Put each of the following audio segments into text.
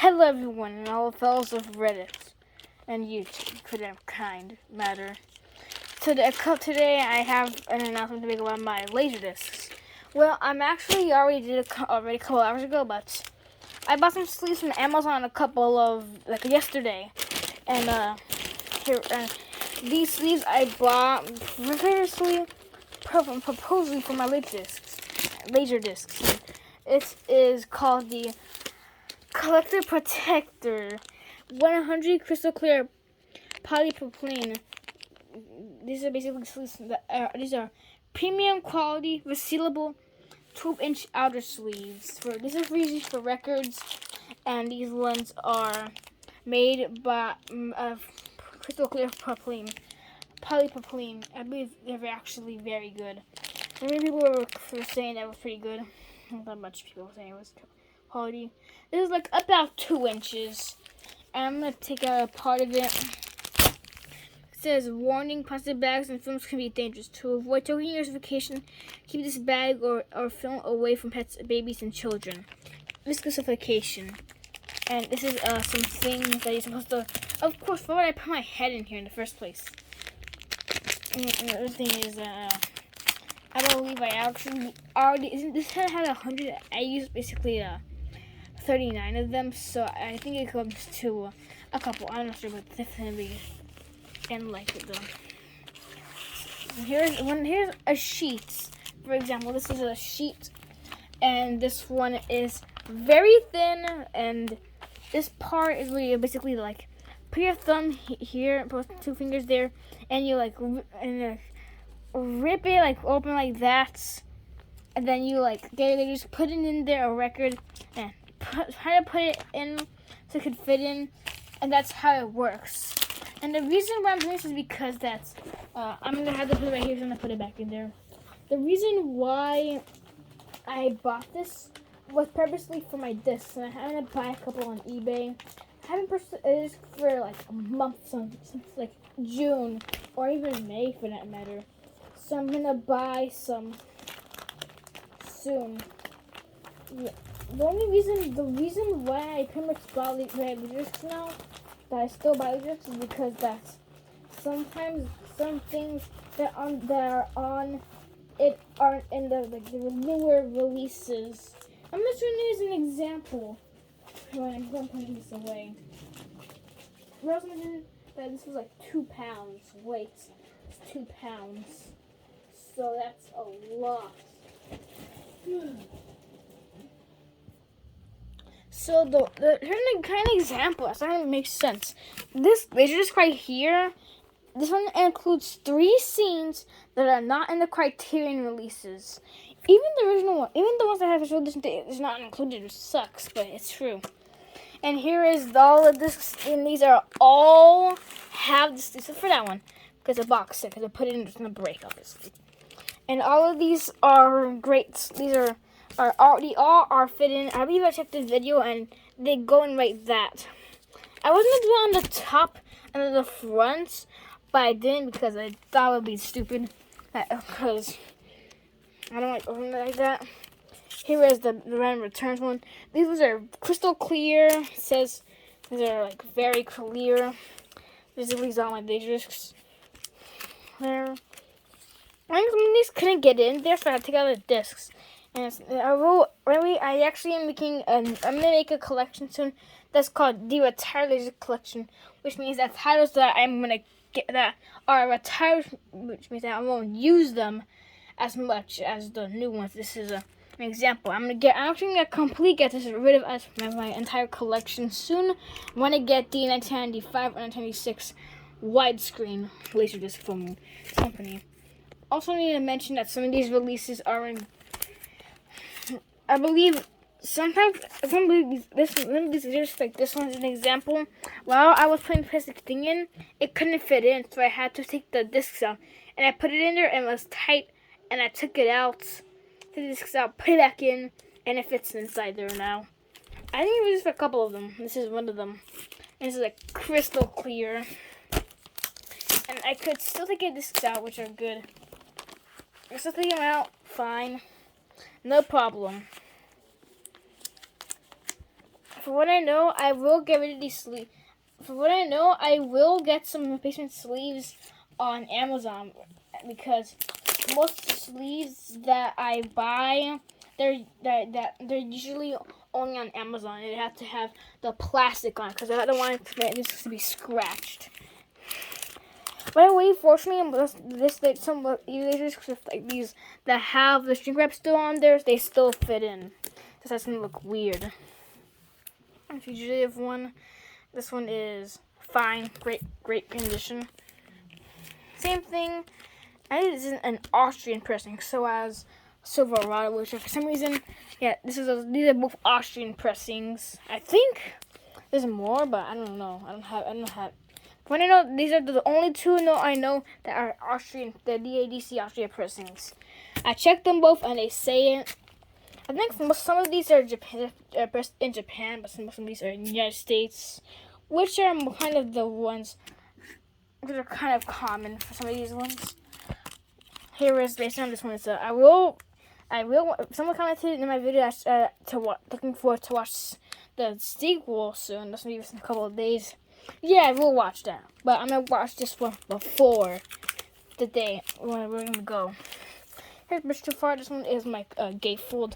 Hello everyone and all fellows of Reddit and YouTube, for that kind matter. Today I have an announcement to make about my Laserdiscs. Well, I'm actually already a couple hours ago, but I bought some sleeves from Amazon yesterday, and these sleeves I bought previously, proposing for my Laserdiscs. It is called the Collector Protector 100 crystal clear polypropylene. These are basically sleeves. These are premium quality resealable 12-inch outer sleeves. These are usually for records, and these ones are made by crystal clear polypropylene. I believe they're actually very good. Many people were saying that was pretty good. Not that much people were saying it was quality. This is like about 2 inches. And I'm going to take out a part of it. It says, warning, plastic bags and films can be dangerous. To avoid token certification, keep this bag or film away from pets, babies, and children. Risk classification. And this is some things that you're supposed to... Of course, why would I put my head in here in the first place? And the other thing is, I believe I actually already... This head had 100... I used basically 39 of them, so I think it comes to a couple. I'm not sure, but definitely and like it though. Here's a sheet. For example, this is a sheet, and this one is very thin, and this part is where you basically like put your thumb here, both 2 fingers there, and you rip it like open like that, and then you they just put it in there, a record, and try to put it in so it could fit in, and that's how it works. And the reason why I'm doing this is because I'm gonna have to put it right here, so I'm gonna put it back in there. The reason why I bought this was purposely for my discs, and I'm gonna buy a couple on eBay. I haven't purchased a disc for like a month, since like June or even May for that matter. So I'm gonna buy some soon. Yeah. The reason why I pretty much buy discs now, that I still buy discs, is because that sometimes some things that are on it aren't in the newer releases. I'm just going to use an example when I'm going to put this away. I also mentioned that this was like 2 pounds weight. It's 2 pounds, so that's a lot. So here's a kind of example. That's not going to make sense. This Laserdisc right here, this one includes 3 scenes that are not in the Criterion releases. Even the original one, even the ones that have visual edition is not included, which sucks, but it's true. And here is all the discs, and these are all have this, except for that one, because the box set, because I put it in, it's going to break, obviously. And all of these are great. These are all are fit in. I believe I checked this video and they go in like that. I was gonna do it on the top and the front, but I didn't because I thought it would be stupid. Because I don't like opening it like that. Here is the random returns one. These are crystal clear. It says these are like very clear. Basically, all my Laserdiscs there. I think some of these couldn't get in there, so I had to take out the discs. And I actually am I'm gonna make a collection soon that's called the Retired Laser Collection, which means that titles that I'm gonna get that are retired, which means that I won't use them as much as the new ones. This is an example. I'm actually gonna get rid of my entire collection soon. I want to get the 1995 or 1996 widescreen Laserdisc from company. Also need to mention that some of these releases are in, I believe, sometimes some of these just like this one's an example. While I was putting the plastic thing in, it couldn't fit in, so I had to take the discs out. And I put it in there and it was tight, and I took it out, took the discs out, put it back in, and it fits inside there now. I think it was just a couple of them. This is one of them. And this is like crystal clear. And I could still take the discs out, which are good. I still take them out, fine. No problem. for what I know, I will get rid of these sleeves. For what I know, I will get some replacement sleeves on Amazon because most sleeves that I buy, they're usually only on Amazon. They have to have the plastic on because I don't want this to be scratched. By the way, fortunately, this like some erasers like these that have the shrink wrap still on there, they still fit in. This doesn't look weird. If you usually have one, this one is fine, great condition. Same thing. I think this is an Austrian pressing, so as Silverado, which for some reason, yeah, these are both Austrian pressings. I think there's more, but I don't know. I don't have. When I know these are the only two I know that are Austrian, the DADC Austria pressings. I checked them both and they say it. I think some of these are pressed in Japan, but some of these are in the United States, which are kind of the ones that are kind of common for some of these ones. Here is based on this one. So I will. Someone commented in my video looking forward to watch the sequel soon. That's maybe in a couple of days. Yeah, I will watch that, but I'm gonna watch this one before the day when we're gonna go. Here's Bridge Too Far. This one is my gatefold.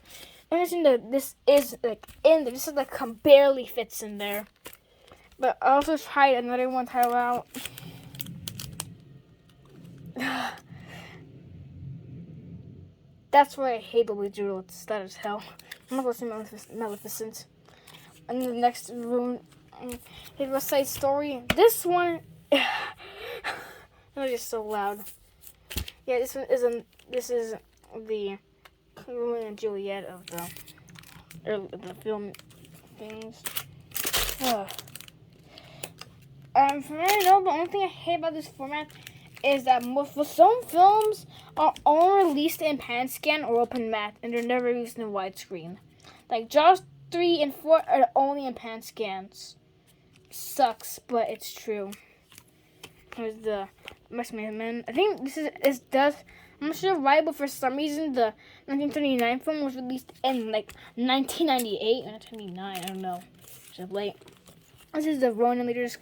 I mentioned that this is like in there. This is like barely fits in there. But I also tried another one title out. That's why I hate the Doodle. It's that as hell. I'm not listening to Maleficent. And the next room. His West Side Story. This one, it's just so loud. Yeah, this one isn't. This is the Romeo and Juliet of the film things. From what I know, the only thing I hate about this format is that for some films are only released in pan scan or open matte, and they're never released in widescreen. Like Jaws 3 and 4 are only in pan scans. Sucks, but it's true. Here's the Mexican Man. I think this does. I'm not sure why, but for some reason the 1939 film was released in like 1998 or 1999. I don't know. It's late. This is the Ronin Laserdisc.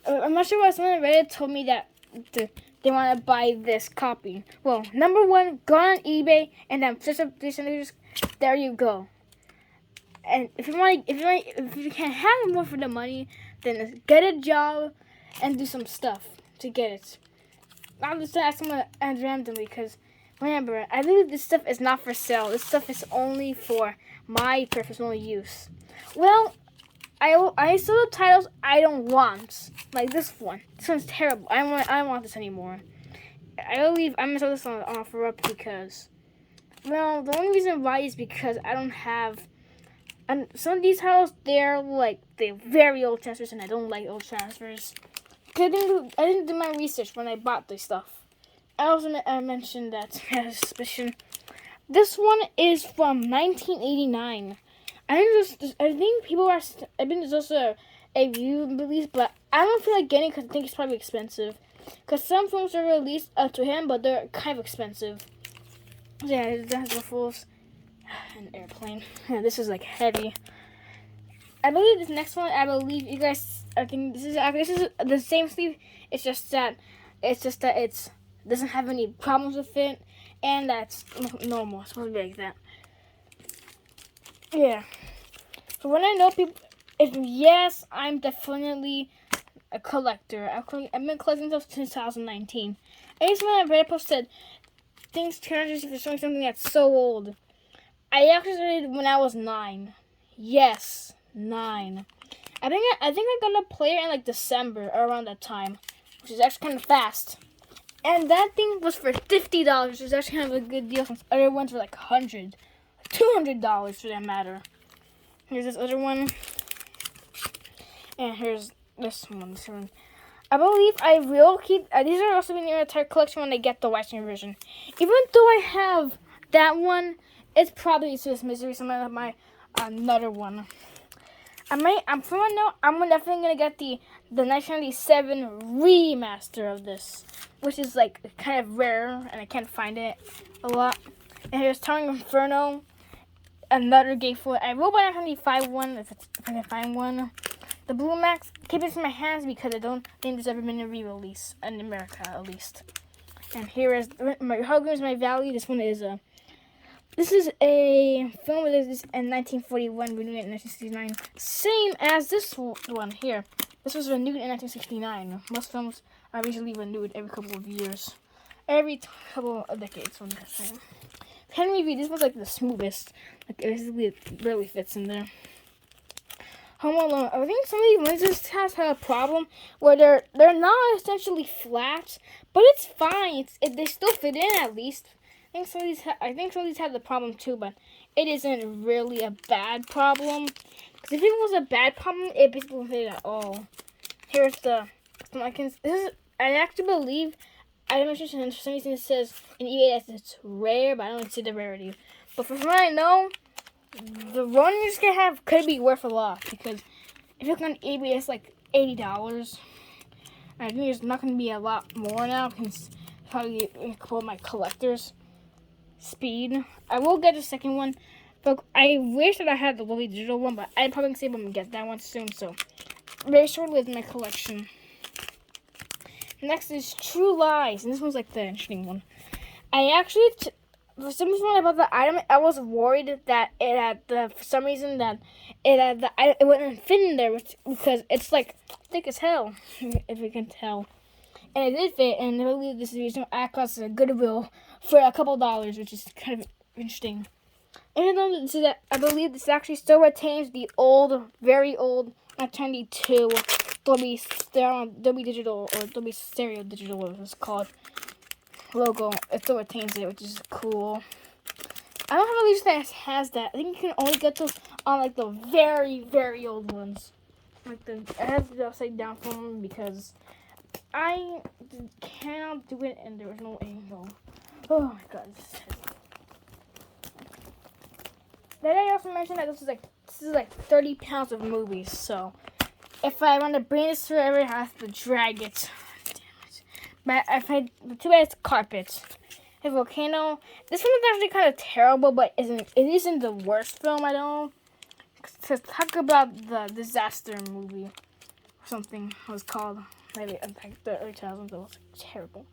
I'm not sure why someone on Reddit told me that they want to buy this copy. Well, number one, go on eBay and then search up this Laserdisc. There you go. And if you can't have it more for the money, then get a job and do some stuff to get it. I'm just asking someone randomly because remember, I believe this stuff is not for sale. This stuff is only for my personal use. Well, I saw the titles I don't want, like this one. This one's terrible. I don't want this anymore. I believe I'm gonna sell this on offer up because, well, the only reason why is because I don't have. And some of these titles, they're very old transfers, and I don't like old transfers. I didn't do my research when I bought this stuff. I also mentioned that I had a suspicion. This one is from 1989. I think people are. I think there's also a review release, but I don't feel like getting it because I think it's probably expensive. Because some films are released to him, but they're kind of expensive. Yeah, that's the fools. An airplane. Yeah, this is like heavy. I believe this next one. I believe you guys. I think this is the same sleeve. It's just that it doesn't have any problems with it, and that's normal. It's supposed to be like that. Yeah. So when I know people, yes, I'm definitely a collector. I've been collecting stuff since 2019. I guess when I read a post said things turn for showing something that's so old. I actually started when I was 9. Yes, 9. I think I got a player in like December or around that time, which is actually kind of fast. And that thing was for $50, which is actually kind of a good deal since other ones were like $100, $200 for that matter. Here's this other one, and here's this one. I believe I will keep. These are also in the entire collection when I get the widescreen version. Even though I have that one. It's probably Swiss Misery, so I'm gonna have my another one. I'm definitely gonna get the 1997 remaster of this, which is like kind of rare, and I can't find it a lot. And here's Towering Inferno. another gatefold. I will buy a 1995 one if I can find one. The Blue Max, keep it in my hands because I don't think there's ever been a re-release in America, at least. And here is How Good Is My Value. This one is this is a film that is in 1941, renewed in 1969. Same as this one here. This was renewed in 1969. Most films are usually renewed every couple of years. Every couple of decades, from that time. Henry V, this one's like the smoothest. Like, it barely fits in there. Home Alone. I think some of these lenses has had a problem where they're not essentially flat, but it's fine. They still fit in at least. I think some of these have the problem too, but it isn't really a bad problem. Because if it was a bad problem, it basically wouldn't fit at all. Here's I actually believe, I mentioned for some reason it says in EA that it's rare, but I don't see the rarity. But from what I know, the one you're just gonna have could be worth a lot, because if you look on eBay, it's like $80. I think there's not gonna be a lot more now, because probably call my collector's speed. I will get the second one, but I wish that I had the Lily digital one, but I'm probably gonna see if I'm gonna get that one soon. So very short-lived in my collection. Next is True Lies, and this one's like the interesting one. I actually. For some reason about the item, I was worried that it wouldn't fit in there because it's like thick as hell, if you can tell. And it did fit, and I believe this is the reason I cost a Goodwill for a couple $, which is kind of interesting. Even though I believe this actually still retains the old, very old 1992 Dolby Digital or Dolby Stereo Digital, whatever it's called, logo. It still retains it, which is cool. I don't have a release that has that. I think you can only get those on like the very, very old ones. Like I have the upside down phone because I cannot do it and there was no angle. Oh my god. Then I also mentioned that this is like 30 pounds of movies, so if I want to bring this forever, I have to drag it. But too bad it's carpet. A Volcano. This one is actually kind of terrible, but it isn't the worst film I know. To talk about the disaster movie or something it was called. Maybe like the early 2000s. It was terrible.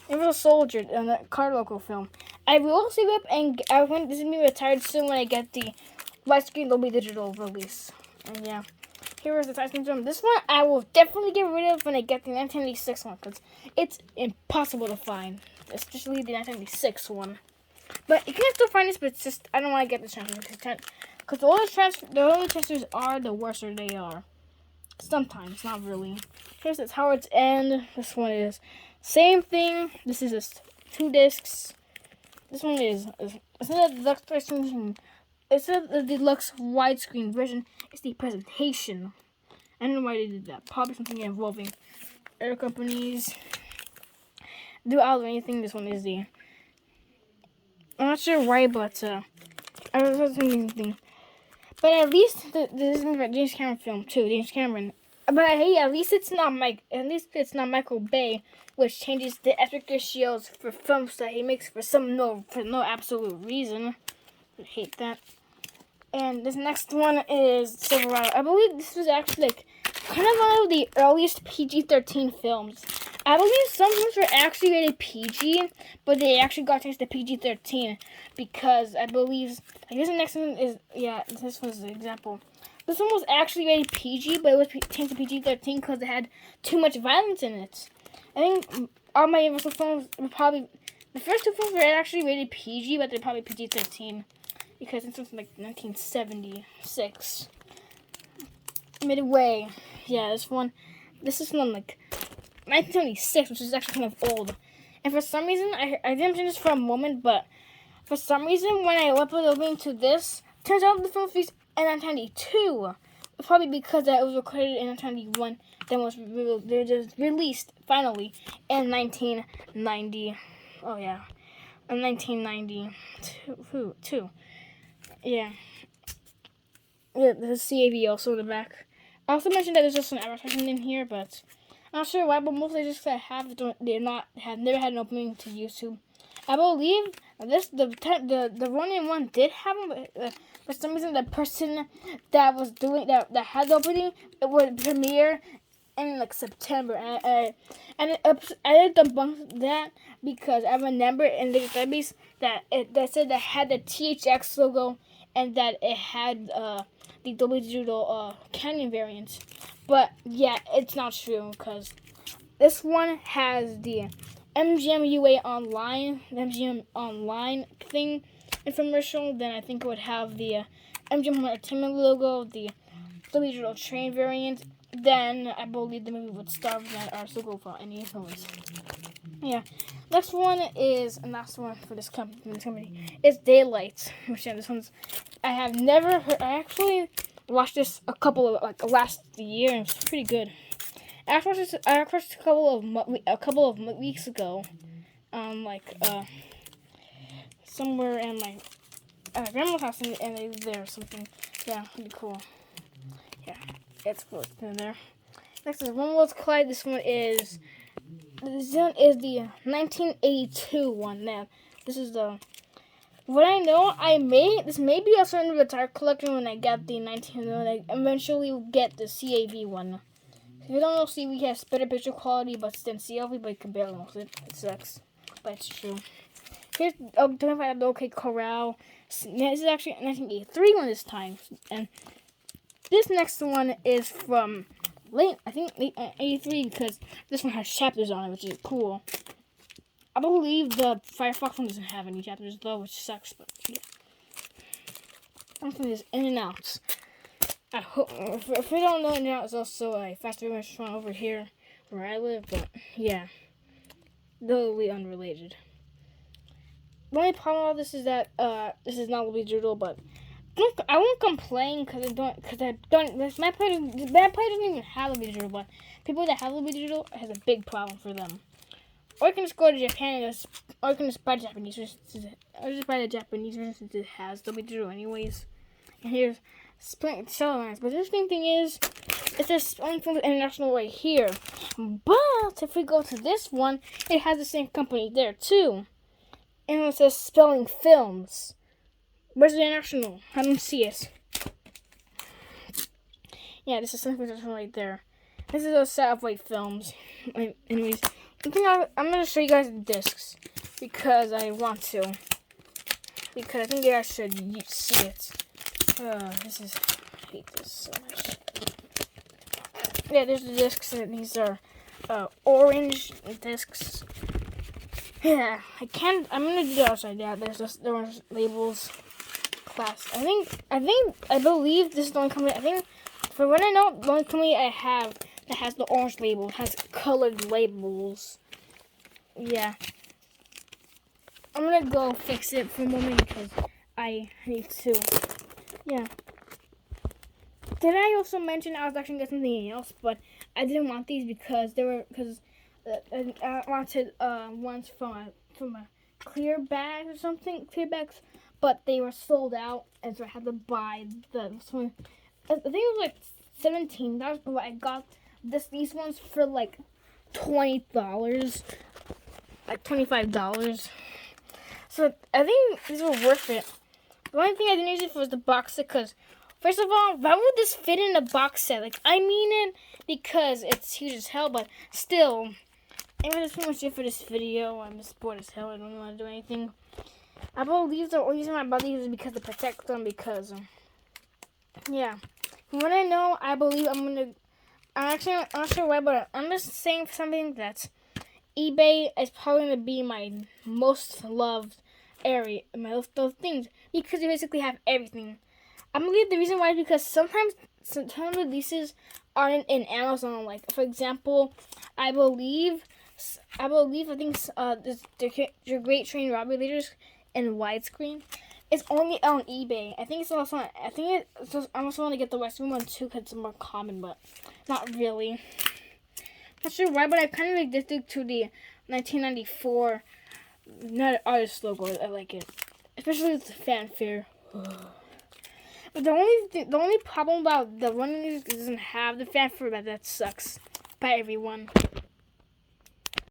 Universal Soldier, the car local film. I will save up and this is gonna be retired soon when I get the widescreen Dolby Digital release. And yeah. Here is the Tyson film. This one I will definitely get rid of when I get the 1986 one, because it's impossible to find, especially the 1986 one. But you can still find this, but it's just I don't want to get this transfer because the older transfers are, the worse they are. Sometimes, not really. Here's the Howard's End. This one is same thing. This is just 2 discs. This one is it's not a deluxe version. It's not the deluxe widescreen version. It's the presentation. I don't know why they did that. Probably something involving air companies. Do out anything. This one is the. I'm not sure why, but I was thinking anything. But at least this is a James Cameron film too. James Cameron. But hey, at least it's not Michael Bay, which changes the aspect ratios for films that he makes for no absolute reason. I hate that. And this next one is Silverado. I believe this was actually like kind of one of the earliest PG-13 films. I believe some films were actually rated PG, but they actually got changed to PG-13 because I believe. I guess the next one is this was the example. This one was actually rated PG, but it was changed to PG-13 because it had too much violence in it. I think all my Universal films were probably the first 2 films were actually rated PG, but they're probably PG-13. Because it's something like 1976. Midway. Yeah, this is from like 1976, which is actually kind of old. And for some reason, I didn't mention this for a moment, but for some reason, when I uploaded into this, turns out the film was released in 1992. Probably because it was recorded in 1991, then was released finally in 1990. Oh yeah, in 1992. Yeah, the CAV also in the back. I also mentioned that there's just an advertisement in here, but I'm not sure why. But mostly just have never had an opening to YouTube. I believe the Ronin one did have them, but For some reason, the person that was doing that had the opening, it would premiere in like September, I did debunk that because I remember in the database that said that had the THX logo and that it had the Dolby Digital Canyon variant. But yeah, it's not true because this one has the MGM UA Online, the MGM Online thing infomercial. Then I think it would have the MGM Entertainment logo, the Dolby Digital Train variant. Then I believe the movie would start that are still go for any influence. Yeah. Next one is, and last one for this company is Daylight. Which this one's I have never heard. I actually watched this a couple of last year and it's pretty good. I watched this a couple of weeks ago. Somewhere in my grandma's house and they there or something. Yeah, pretty cool. Yeah. It's close in there. Next is One World's Collide. This one is the 1982 one. Now, this is the what I know. This may be also in the entire collection when I get the when I eventually get the CAV one. If you don't know, CAV has better picture quality, but still CLV, but you can barely notice it. It sucks, but it's true. Here's 25 OK Corral. This is actually a 1983 one this time, and this next one is from late 83 because this one has chapters on it, which is cool. I believe the Firefox one doesn't have any chapters though, which sucks, but yeah. Something is In and Outs. I hope if we don't know, In and Out is also a fast food restaurant over here where I live, but yeah, totally unrelated. The only problem with all this is that this is not Dolby Digital, but I won't complain because my player doesn't even have Dolby Digital, but people that have Dolby Digital has a big problem for them. Or you can just go to Japan or you can just buy the Japanese version since it has Dolby Digital anyways. And here's Split Shadowlands. But the interesting thing is, it says only from the international right here. But if we go to this one, it has the same company there too. And it says Spelling Films. Where's the international? I don't see it. Yeah, this is something right there. This is a set of films. Anyways, I'm gonna show you guys the discs because I want to. Because I think you guys should see it. I hate this so much. Yeah, there's the discs, and these are orange discs. Yeah, I'm gonna do the outside down. There are labels. Class. I believe this is the only company. I think, for what I know, the only company I have that has the orange label has colored labels. Yeah. I'm gonna go fix it for a moment because I need to. Yeah. Did I also mention I was actually getting something else, but I didn't want these because I wanted ones from a clear bag or something. Clear bags. But they were sold out, and so I had to buy this one. I think it was like $17, but I got these ones for like $20, like $25. So I think these were worth it. The only thing I didn't use it for was the box set, because first of all, why would this fit in a box set? Like, I mean it because it's huge as hell, but still. Anyway, that's pretty much it for this video. I'm just bored as hell. I don't want to do anything. I believe the only reason I bought these is because to protect them, because, yeah. From what I know, I believe I'm not sure why, but I'm just saying something that eBay is probably going to be my most loved area, my most loved things, because you basically have everything. I believe the reason why is because sometimes releases aren't in Amazon. Like, for example, I think your Great Train Robbery Leaders in widescreen. It's only on eBay. I think it's also. I'm also want to get the Western one too because it's more common, but not really. Not sure why, but I'm kind of addicted to the 1994 United Artists logo. I like it, especially with the fanfare. But the only problem about the one is it doesn't have the fanfare, but that sucks. Bye everyone.